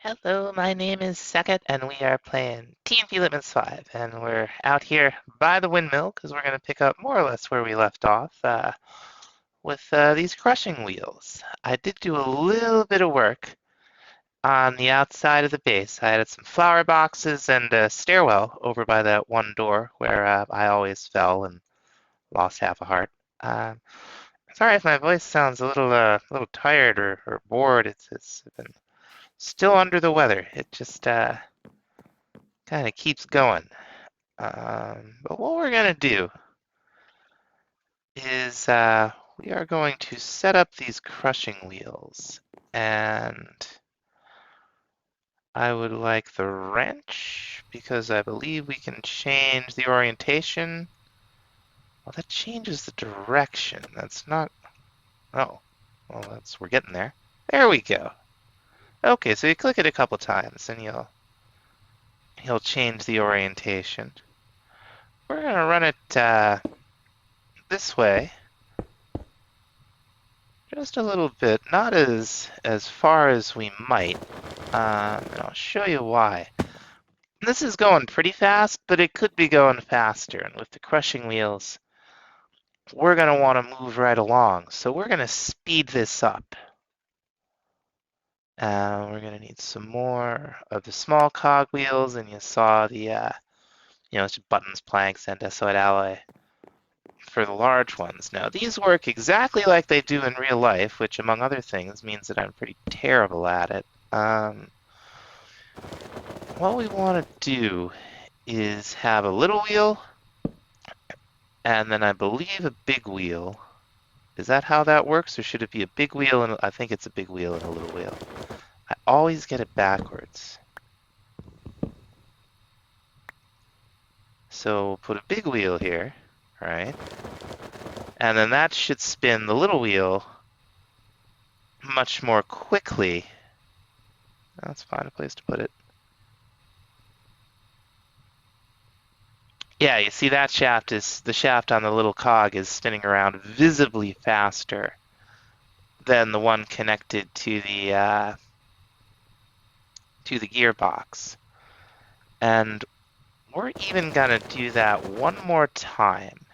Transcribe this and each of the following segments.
Hello, my name is Sekit, and we are playing TNP Limitless 5, and we're out here by the windmill because we're going to pick up more or less where we left off with these crushing wheels. I did do a little bit of work on the outside of the base. I added some flower boxes and a stairwell over by that one door where I always fell and lost half a heart. Um, Sorry if my voice sounds a little tired or bored. It's been still under the weather. It just kind of keeps going. But what we're going to do is we are going to set up these crushing wheels. And I would like the wrench because I believe we can change the orientation. Well, that changes the direction. That's not. Oh, well, we're getting there. There we go. Okay, so you click it a couple times and he'll change the orientation. We're gonna run it this way. Just a little bit, not as far as we might, and I'll show you why. This is going pretty fast, but it could be going faster, and with the crushing wheels, we're going to want to move right along, so we're going to speed this up. We're going to need some more of the small cog wheels, and you saw the, it's buttons, planks, andesite alloy for the large ones. Now, these work exactly like they do in real life, which, among other things, means that I'm pretty terrible at it. What we want to do is have a little wheel, and then I believe a big wheel. Is that how that works, or should it be a big wheel and I think it's a big wheel and a little wheel? I always get it backwards. So put a big wheel here, right? And then that should spin the little wheel much more quickly. Let's find a place to put it. Yeah, you see that shaft is the shaft on the little cog is spinning around visibly faster than the one connected to the gearbox. And we're even gonna do that one more time.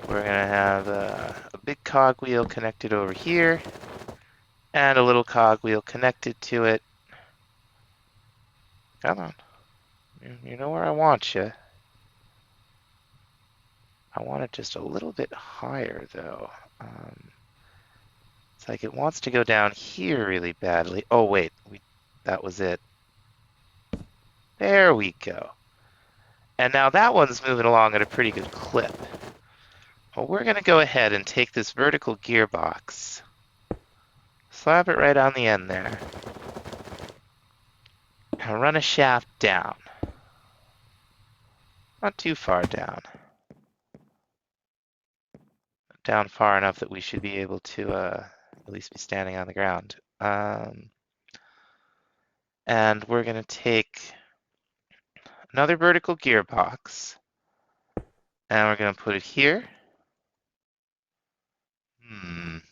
We're gonna have a big cogwheel connected over here and a little cogwheel connected to it. Come on. You know where I want you. I want it just a little bit higher though. It's like it wants to go down here really badly. Oh wait, that was it. There we go. And now that one's moving along at a pretty good clip. Well, we're going to go ahead and take this vertical gearbox, slap it right on the end there, and run a shaft down. Not too far down. Down far enough that we should be able to at least be standing on the ground. And we're going to take another vertical gearbox, and we're going to put it here.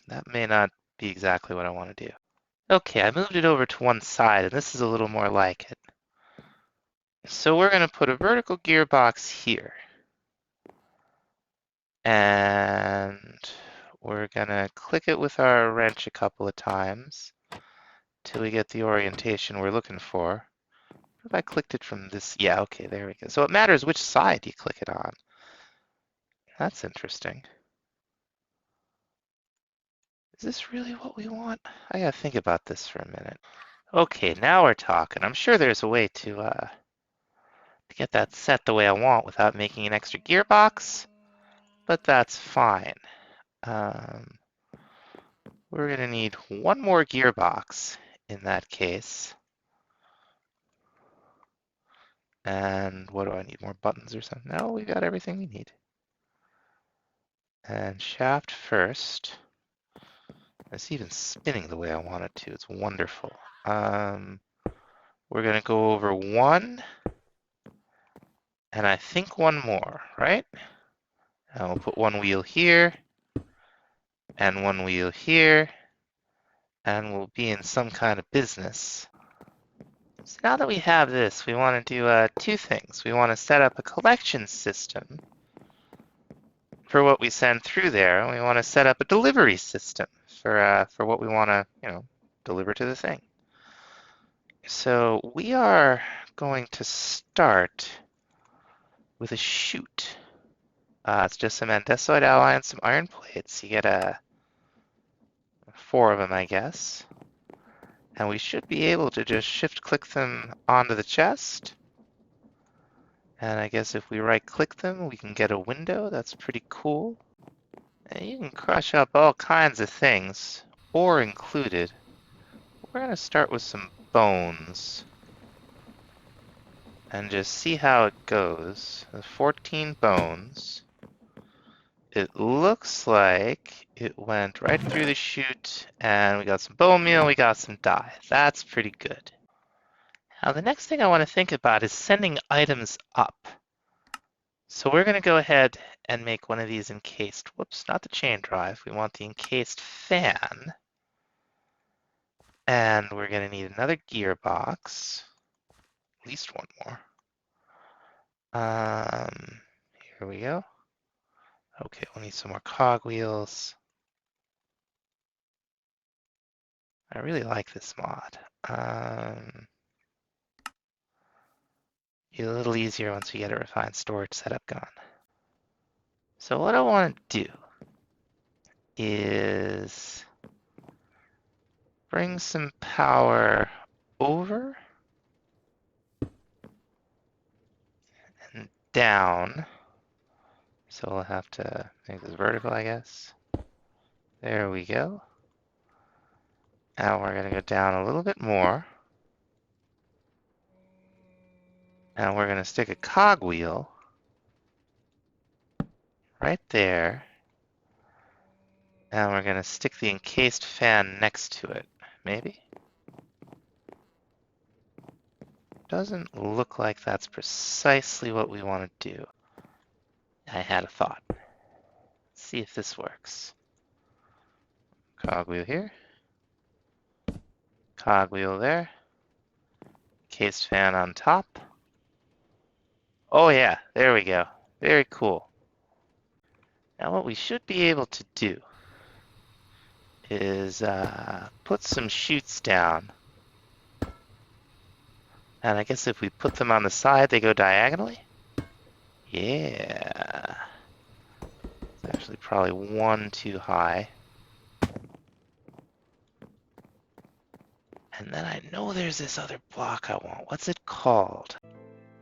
That may not be exactly what I want to do. Okay, I moved it over to one side, and this is a little more like it. So we're going to put a vertical gearbox here. And we're going to click it with our wrench a couple of times till we get the orientation we're looking for. If I clicked it from this, yeah, okay, there we go. So it matters which side you click it on. That's interesting. Is this really what we want? I gotta think about this for a minute. Okay, now we're talking. I'm sure there's a way to get that set the way I want without making an extra gearbox, but that's fine. We're going to need one more gearbox in that case. And what do I need? More buttons or something? No, we got everything we need. And shaft first. It's even spinning the way I want it to. It's wonderful. We're going to go over one. And I think one more, right? And we'll put one wheel here. And one wheel here. And we'll be in some kind of business. So now that we have this, we want to do two things. We want to set up a collection system for what we send through there, and we want to set up a delivery system for what we want to, deliver to the thing. So we are going to start with a chute. It's just some andesite alloy and some iron plates. You get 4 of them, I guess. And we should be able to just shift-click them onto the chest. And I guess if we right-click them, we can get a window. That's pretty cool. And you can crush up all kinds of things, ore included. We're going to start with some bones and just see how it goes. 14 bones. It looks like it went right through the chute, and we got some bone meal, we got some dye. That's pretty good. Now the next thing I want to think about is sending items up. So we're going to go ahead and make one of these encased, whoops, not the chain drive, we want the encased fan. And we're going to need another gearbox, at least one more. Here we go. Okay, we'll need some more cogwheels. I really like this mod. Be a little easier once we get a refined storage setup going. So what I want to do is bring some power over and down. So we'll have to make this vertical, I guess. There we go. Now we're going to go down a little bit more. And we're going to stick a cogwheel right there. And we're going to stick the encased fan next to it. Maybe? Doesn't look like that's precisely what we want to do. I had a thought. Let's see if this works. Cogwheel here. Cogwheel there. Encased fan on top. Oh yeah, there we go. Very cool. Now what we should be able to do is put some chutes down. And I guess if we put them on the side, they go diagonally? Yeah. It's actually probably one too high. And then I know there's this other block I want. What's it called?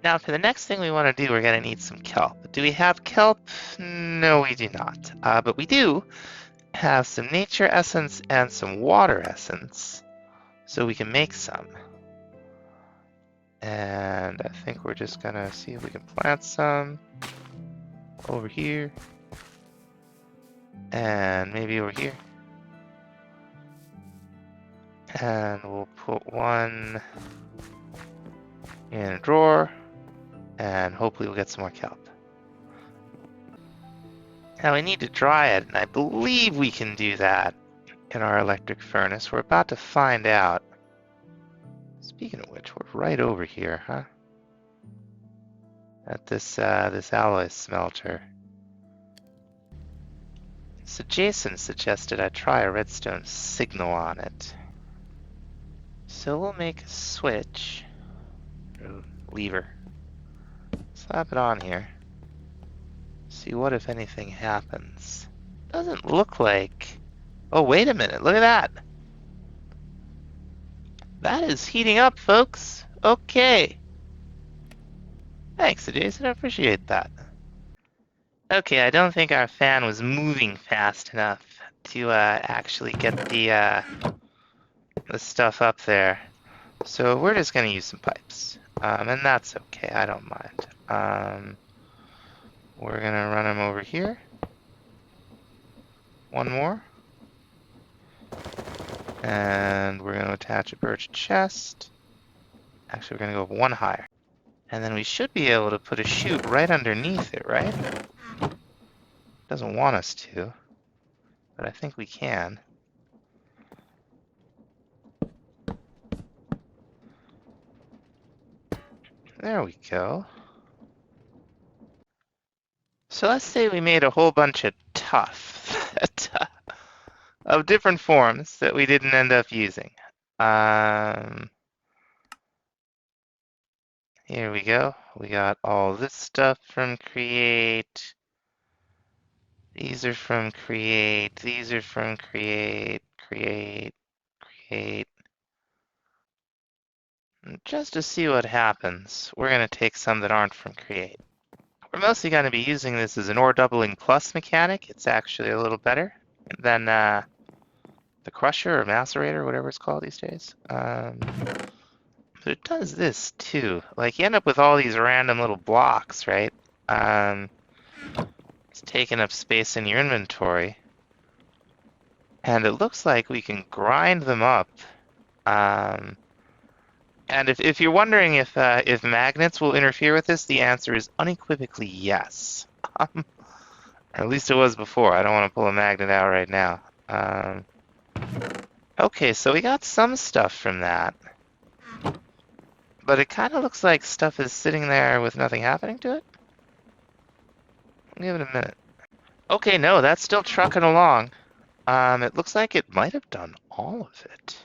Now for the next thing we want to do, we're going to need some kelp. Do we have kelp? No, we do not. But we do have some nature essence and some water essence. So we can make some. And I think we're just going to see if we can plant some over here. And maybe over here. And we'll put one in a drawer. And hopefully we'll get some more kelp. Now we need to dry it, and I believe we can do that in our electric furnace. We're about to find out. Speaking of which, we're right over here, huh? At this alloy smelter. So Jason suggested I try a redstone signal on it. So we'll make a switch, or lever. Slap it on here. See what, if anything, happens. Doesn't look like... Oh, wait a minute, look at that! That is heating up, folks. Okay. Thanks, Jason. I appreciate that. Okay, I don't think our fan was moving fast enough to actually get the stuff up there. So we're just going to use some pipes. And that's okay. I don't mind. We're going to run them over here. One more. And we're going to attach a birch chest. Actually, we're going to go one higher. And then we should be able to put a chute right underneath it, right? Doesn't want us to, but I think we can. There we go. So let's say we made a whole bunch of tough of different forms that we didn't end up using. Here we go. We got all this stuff from create. These are from create. These are from create, create, create. And just to see what happens, we're going to take some that aren't from create. We're mostly going to be using this as an ore doubling plus mechanic. It's actually a little better than the crusher or macerator, whatever it's called these days. But it does this too. Like you end up with all these random little blocks, right? It's taking up space in your inventory. And it looks like we can grind them up. And if you're wondering if magnets will interfere with this, the answer is unequivocally yes. Or at least it was before. I don't want to pull a magnet out right now. Okay, so we got some stuff from that. But it kind of looks like stuff is sitting there with nothing happening to it. I'll give it a minute. Okay, no, that's still trucking along. It looks like it might have done all of it.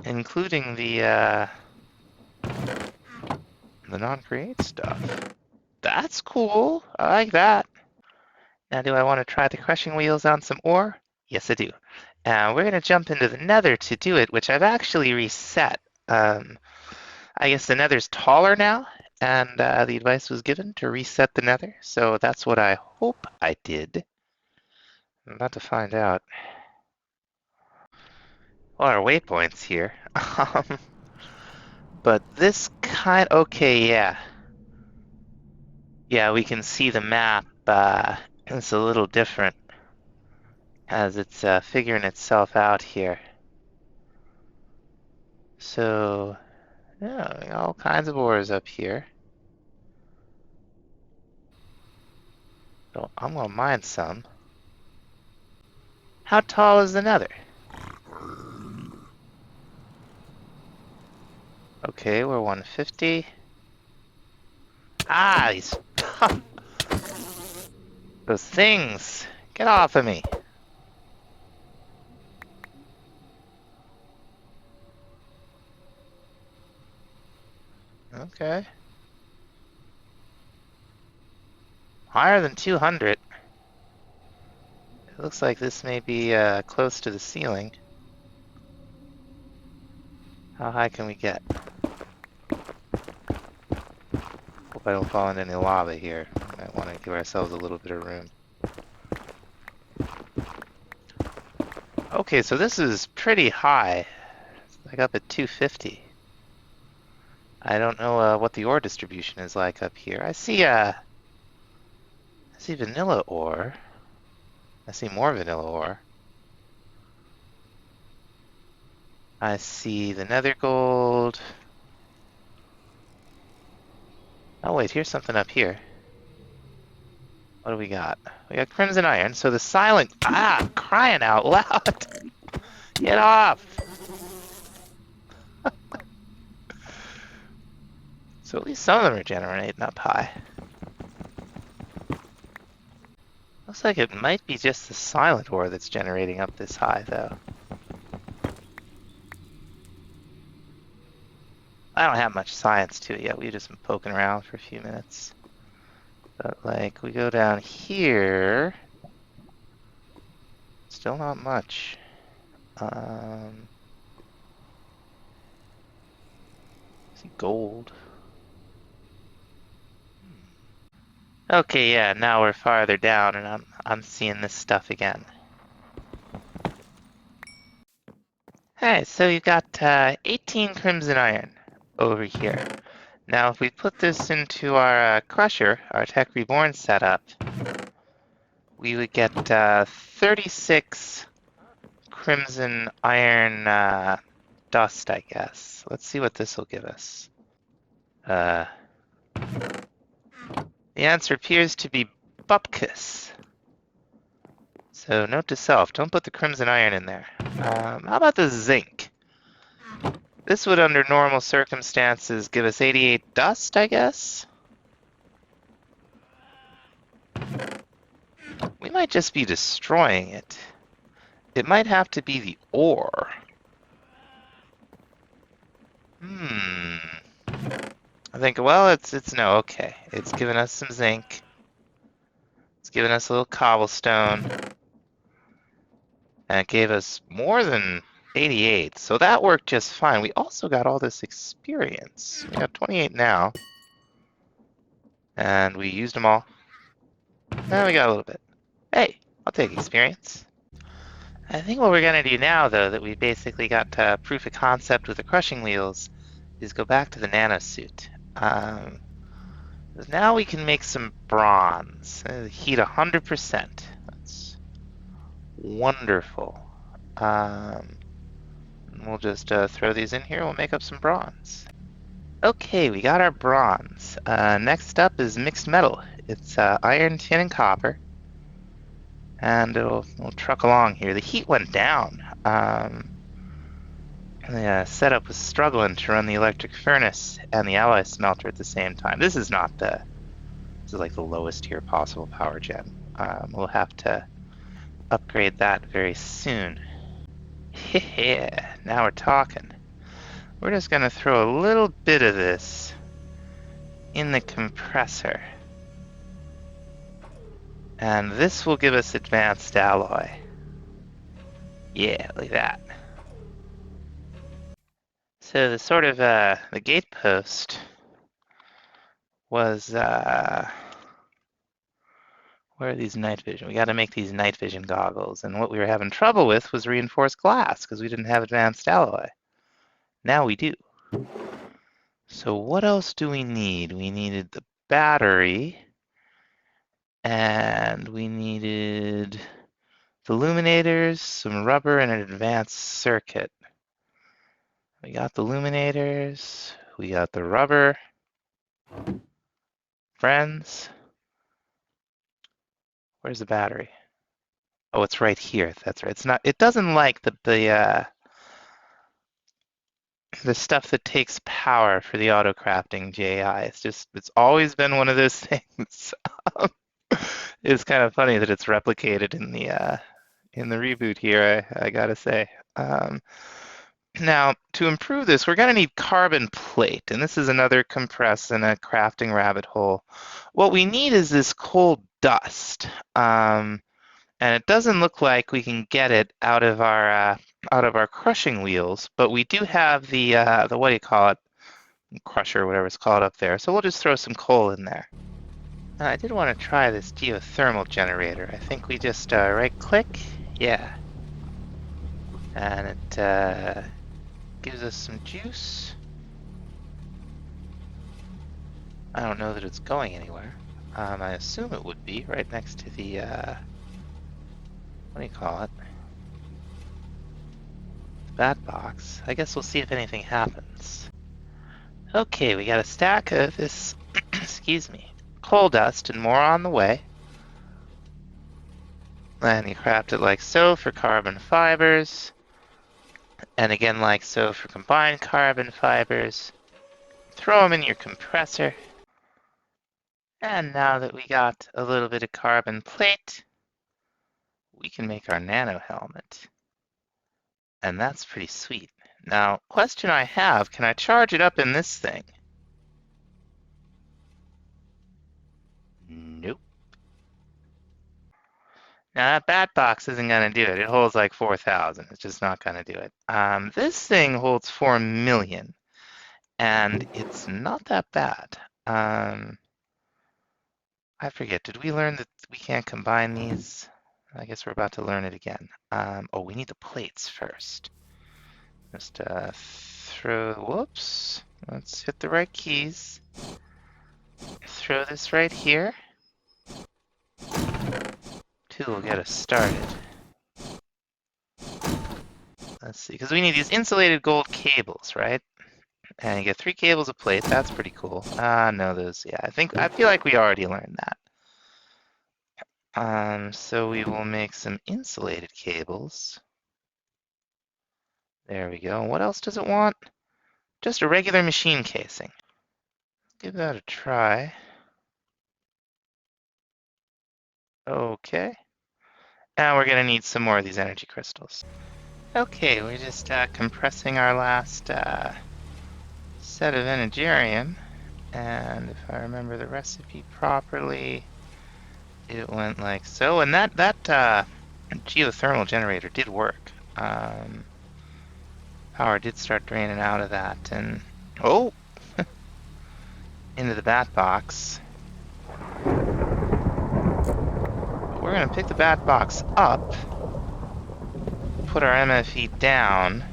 Including the non-create stuff. That's cool. I like that. Now, do I want to try the crushing wheels on some ore? Yes, I do. We're going to jump into the nether to do it, which I've actually reset. I guess the nether's taller now, and the advice was given to reset the nether, so that's what I hope I did. I'm about to find out. Well, our waypoint's here. But this kind... Okay, yeah. Yeah, we can see the map. It's a little different as it's figuring itself out here. So, yeah, all kinds of ores up here. So I'm gonna mine some. How tall is the nether? Okay, we're 150. Ah, these... Those things! Get off of me! Okay. Higher than 200. It looks like this may be close to the ceiling. How high can we get? Hope I don't fall into any lava here. Might want to give ourselves a little bit of room. Okay, so this is pretty high. It's like up at 250. I don't know what the ore distribution is like up here. I see vanilla ore. I see more vanilla ore. I see the nether gold. Oh wait, here's something up here. What do we got? We got crimson iron. So the silent... Ah, crying out loud! Get off! So at least some of them are generating up high. Looks like it might be just the silent ore that's generating up this high, though. I don't have much science to it yet. We've just been poking around for a few minutes. But, like, we go down here... Still not much. See gold. Okay, yeah, now we're farther down and I'm seeing this stuff again. Hey, so you got 18 crimson iron over here. Now, if we put this into our crusher, our Tech Reborn setup, we would get 36 crimson iron dust, I guess. Let's see what this will give us. The answer appears to be bupkis. So note to self, don't put the crimson iron in there. How about the zinc? This would, under normal circumstances, give us 88 dust, I guess? We might just be destroying it. It might have to be the ore. I think, well, it's no, okay. It's given us some zinc. It's given us a little cobblestone. And it gave us more than 88, so that worked just fine. We also got all this experience. We got 28 now. And we used them all. Now we got a little bit. Hey, I'll take experience. I think what we're going to do now, though, that we basically got proof of concept with the crushing wheels, is go back to the nanosuit. Now we can make some bronze. Heat 100%. That's wonderful. We'll just throw these in here. We'll make up some bronze. Okay, we got our bronze. Next up is mixed metal. It's iron, tin, and copper. And we'll truck along here. The heat went down. The setup was struggling to run the electric furnace and the alloy smelter at the same time. This is not the... This is like the lowest tier possible power gen. We'll have to upgrade that very soon. Yeah, now we're talking. We're just going to throw a little bit of this in the compressor. And this will give us advanced alloy. Yeah, like that. So the sort of, the gate post was, where are these night vision? We got to make these night vision goggles. And what we were having trouble with was reinforced glass because we didn't have advanced alloy. Now we do. So what else do we need? We needed the battery. And we needed the illuminators, some rubber, and an advanced circuit. We got the illuminators. We got the rubber. Friends. Where's the battery? Oh, it's right here. That's right. It's not. It doesn't like the stuff that takes power for the auto crafting JI. It's always been one of those things. It's kind of funny that it's replicated in the reboot here. I gotta say. Now, to improve this, we're going to need carbon plate, and this is another compress and a crafting rabbit hole. What we need is this coal dust, and it doesn't look like we can get it out of our crushing wheels, but we do have the what do you call it, crusher, whatever it's called up there. So we'll just throw some coal in there. Now, I did want to try this geothermal generator. I think we just right-click, yeah, and it gives us some juice. I don't know that it's going anywhere. I assume it would be right next to the, what do you call it? The bat box. I guess we'll see if anything happens. Okay, we got a stack of this, excuse me, coal dust and more on the way. And you craft it like so for carbon fibers. And again like so for combined carbon fibers. Throw them in your compressor. And now that we got a little bit of carbon plate, we can make our nano helmet. And that's pretty sweet. Now, question I have, can I charge it up in this thing? Nope. Now that bat box isn't gonna do it. It holds like 4,000. It's just not gonna do it. This thing holds 4 million, and it's not that bad. I forget, did we learn that we can't combine these? I guess we're about to learn it again. Oh, we need the plates first. Just whoops. Let's hit the right keys. Throw this right here. 2 will get us started. Let's see, because we need these insulated gold cables, right? And you get 3 cables of plate. That's pretty cool. No, those, yeah, I feel like we already learned that. So we will make some insulated cables. There we go. What else does it want? Just a regular machine casing. Give that a try. Okay. Now we're gonna need some more of these energy crystals. Okay, we're just compressing our last set of Energium, and if I remember the recipe properly, it went like so. And that geothermal generator did work. Power did start draining out of that, and oh, into the bat box. But we're gonna pick the bat box up, put our MFE down,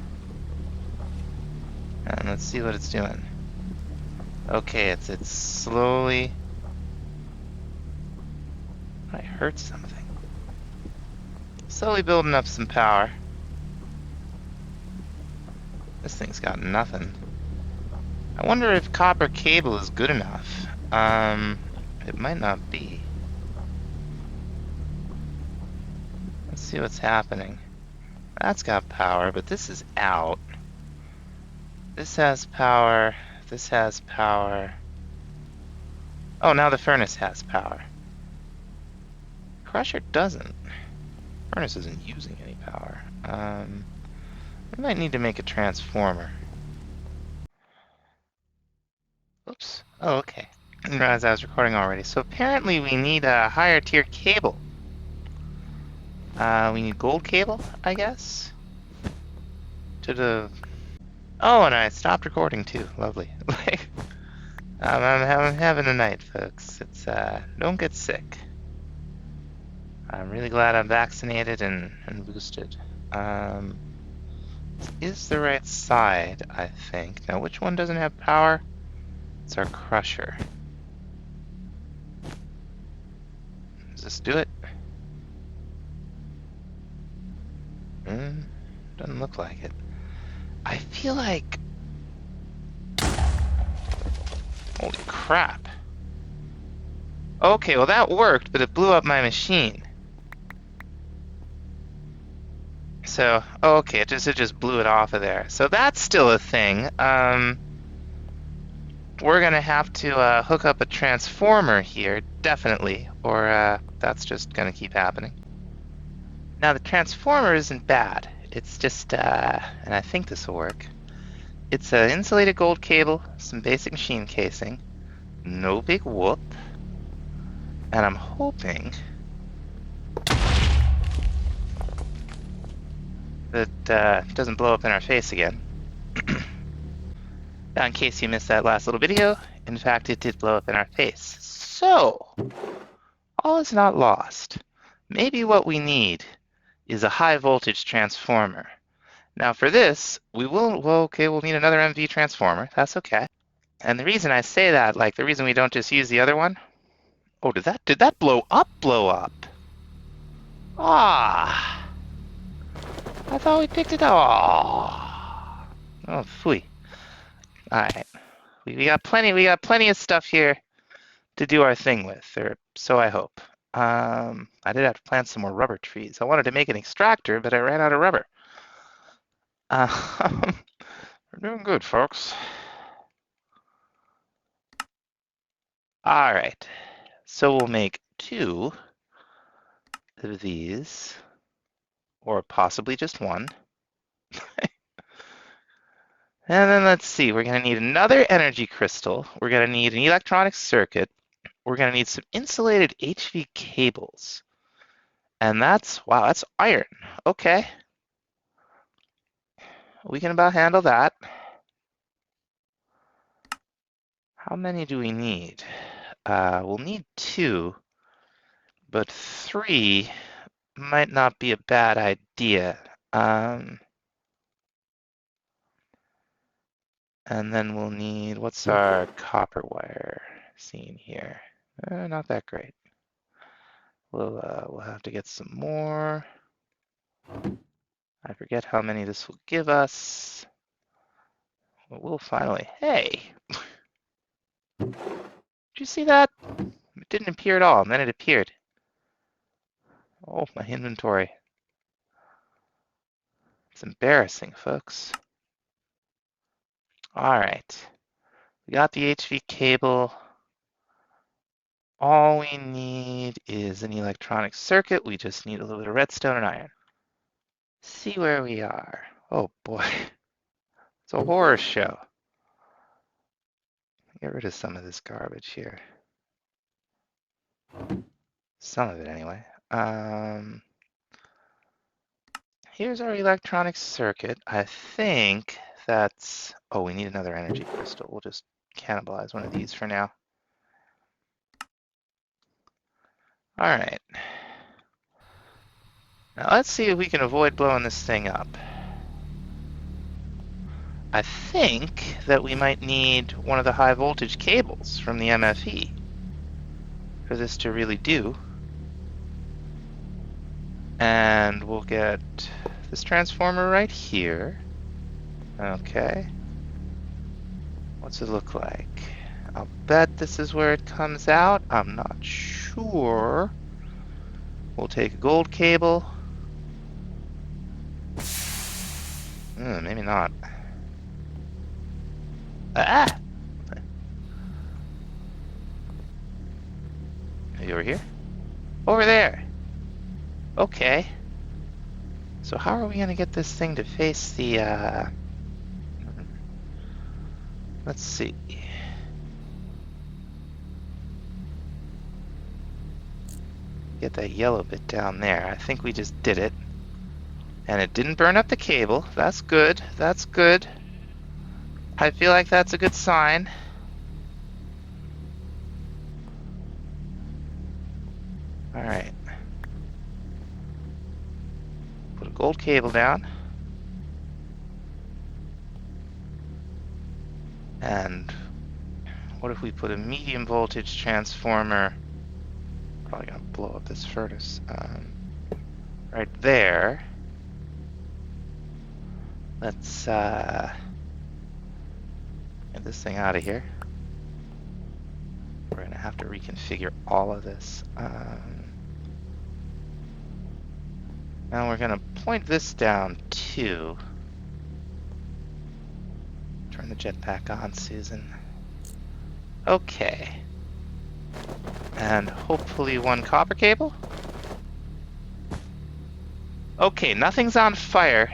and let's see what it's doing. Okay, it's slowly. I heard something. Slowly building up some power. This thing's got nothing. I wonder if copper cable is good enough. It might not be. Let's see what's happening. That's got power, but this is out. This has power. This has power. Oh, now the furnace has power. Crusher doesn't. Furnace isn't using any power. We might need to make a transformer. Oops. Oh, okay. I didn't realize I was recording already. So apparently we need a higher tier cable. We need gold cable, I guess? To the... Oh, and I stopped recording too. Lovely. I'm having a night, folks. It's, don't get sick. I'm really glad I'm vaccinated and boosted. Is the right side, I think. Now, which one doesn't have power? It's our crusher. Does this do it? Doesn't look like it. I feel like... Holy crap. Okay, well that worked, but it blew up my machine. So, okay, it just blew it off of there. So that's still a thing. We're gonna have to hook up a transformer here, definitely, or that's just gonna keep happening. Now the transformer isn't bad. It's just, and I think this will work. It's an insulated gold cable, some basic machine casing, no big whoop, and I'm hoping that it doesn't blow up in our face again. Now, in case you missed that last little video, in fact, it did blow up in our face. So, all is not lost. Maybe what we need is a high voltage transformer. Now for this, we'll need another MV transformer. That's okay. And the reason I say that, like the reason we don't just use the other one. Oh, did that blow up? Blow up? Ah, I thought we picked it up. Oh, phooey. All right, we got plenty of stuff here to do our thing with, or so I hope. I did have to plant some more rubber trees. I wanted to make an extractor, but I ran out of rubber. We're doing good, folks. All right, so we'll make 2 of these, or possibly just 1. And then let's see, we're gonna need another energy crystal. We're gonna need an electronic circuit. We're gonna need some insulated HV cables. And that's, wow, that's iron. Okay. We can about handle that. How many do we need? We'll need 2, but 3 might not be a bad idea. And then we'll need, what's our copper wire scene here? Not that great. We'll have to get some more. I forget how many this will give us. But we'll finally, hey! Did you see that? It didn't appear at all, and then it appeared. Oh, my inventory. It's embarrassing, folks. All right. We got the HV cable. All we need is an electronic circuit. We just need a little bit of redstone and iron. See where we are. Oh boy, it's a horror show. Get rid of some of this garbage here. Some of it anyway. Here's our electronic circuit. I think that's, oh, we need another energy crystal. We'll just cannibalize one of these for now. All right. Now let's see if we can avoid blowing this thing up. I think that we might need one of the high voltage cables from the MFE for this to really do. And we'll get this transformer right here. Okay. What's it look like? I'll bet this is where it comes out. I'm not sure. We'll take a gold cable. Maybe not. Ah! Maybe over here? Over there! Okay. So how are we gonna get this thing to face the, let's see. Get that yellow bit down there. I think we just did it. And it didn't burn up the cable. That's good. That's good. I feel like that's a good sign. Alright. Put a gold cable down. And what if we put a medium voltage transformer? Probably gonna blow up this furnace. Right there. Let's get this thing out of here. We're gonna have to reconfigure all of this. Now we're gonna point this down too. Turn the jetpack on, Susan. Okay. And hopefully one copper cable. Okay, nothing's on fire.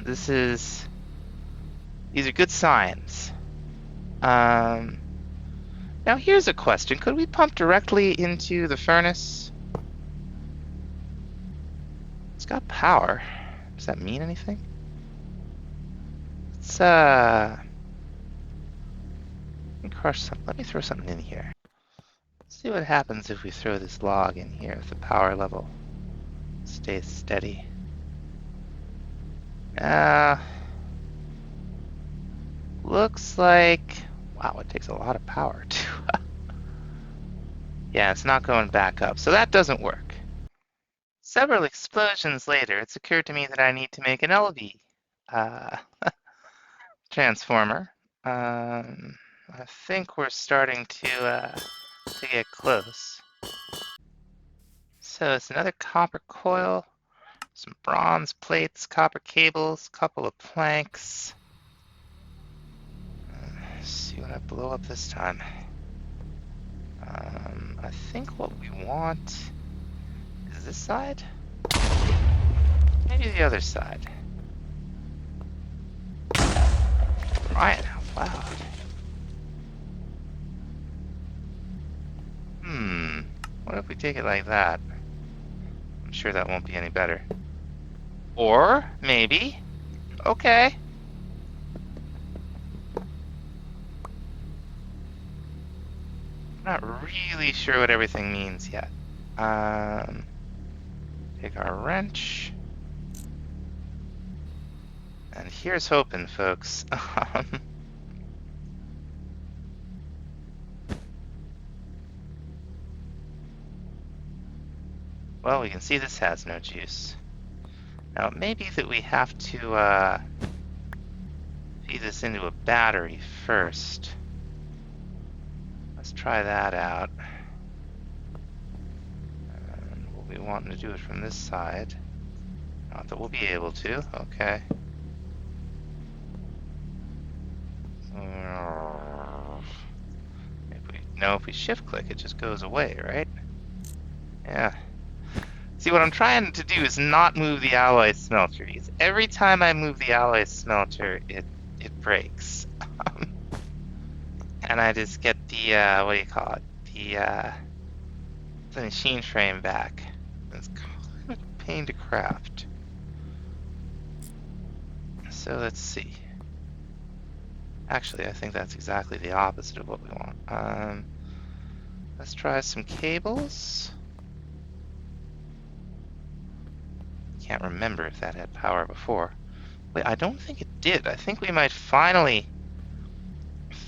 These are good signs. Now here's a question. Could we pump directly into the furnace? It's got power. Does that mean anything? Let's let me crush some. Let me throw something in here. Let's see what happens if we throw this log in here if the power level stays steady. Looks like, wow, it takes a lot of power to yeah, it's not going back up, so that doesn't work. Several explosions later, it's occurred to me that I need to make an LV transformer. I think we're starting to get close. So it's another copper coil, some bronze plates, copper cables, couple of planks. Let's see what I blow up this time. I think what we want is this side. Maybe the other side. Crying out loud. What if we take it like that? I'm sure that won't be any better. Or maybe, okay. Not really sure what everything means yet. Take our wrench. And here's hoping, folks. Well, we can see this has no juice. Now, it may be that we have to feed this into a battery first. Let's try that out. And we'll be wanting to do it from this side. Not that we'll be able to, okay. So No, if we shift click, it just goes away, right? Yeah. See, what I'm trying to do is not move the alloy smelter, because every time I move the alloy smelter, it breaks. And I just get the, what do you call it? The machine frame back. It's kind of a pain to craft. So let's see. Actually, I think that's exactly the opposite of what we want. Let's try some cables. Can't remember if that had power before. Wait, I don't think it did. I think we might finally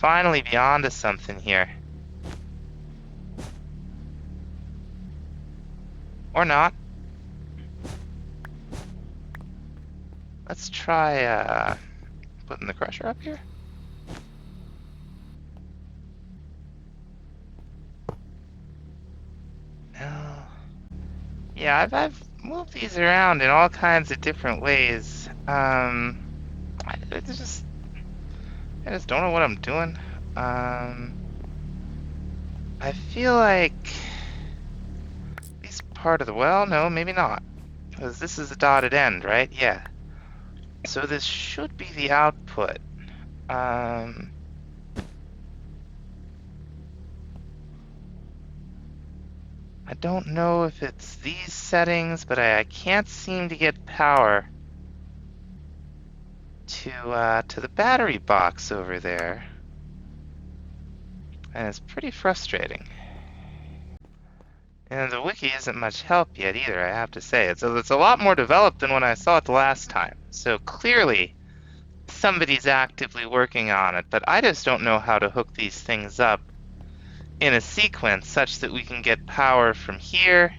be onto something here. Or not. Let's try putting the crusher up here. No. Yeah, I've moved these around in all kinds of different ways. I just don't know what I'm doing. I feel like this part of the, well, no, maybe not. Because this is a dotted end, right? Yeah. So this should be the output. I don't know if it's these settings, but I can't seem to get power to the battery box over there. And it's pretty frustrating. And the wiki isn't much help yet either, I have to say. It's a lot more developed than when I saw it the last time. So clearly, somebody's actively working on it, but I just don't know how to hook these things up in a sequence such that we can get power from here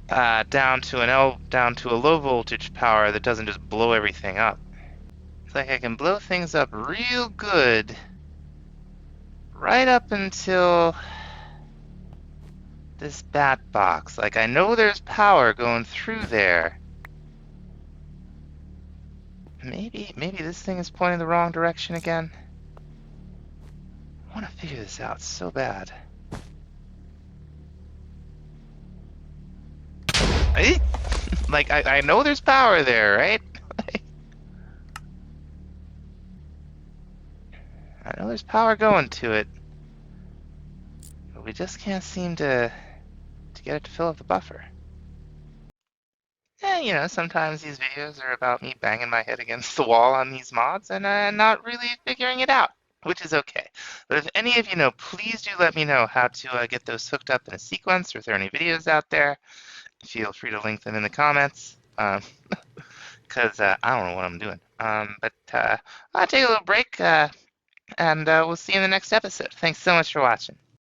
down to a low voltage power that doesn't just blow everything up. It's like I can blow things up real good right up until this bat box. Like, I know there's power going through there. Maybe this thing is pointing the wrong direction again. I want to figure this out so bad. Like, I know there's power there, right? I know there's power going to it, but we just can't seem to get it to fill up the buffer. Yeah, you know, sometimes these videos are about me banging my head against the wall on these mods and not really figuring it out, which is okay. But if any of you know, please do let me know how to get those hooked up in a sequence, or if there are any videos out there. Feel free to link them in the comments, because I don't know what I'm doing. But I'll take a little break, and we'll see you in the next episode. Thanks so much for watching.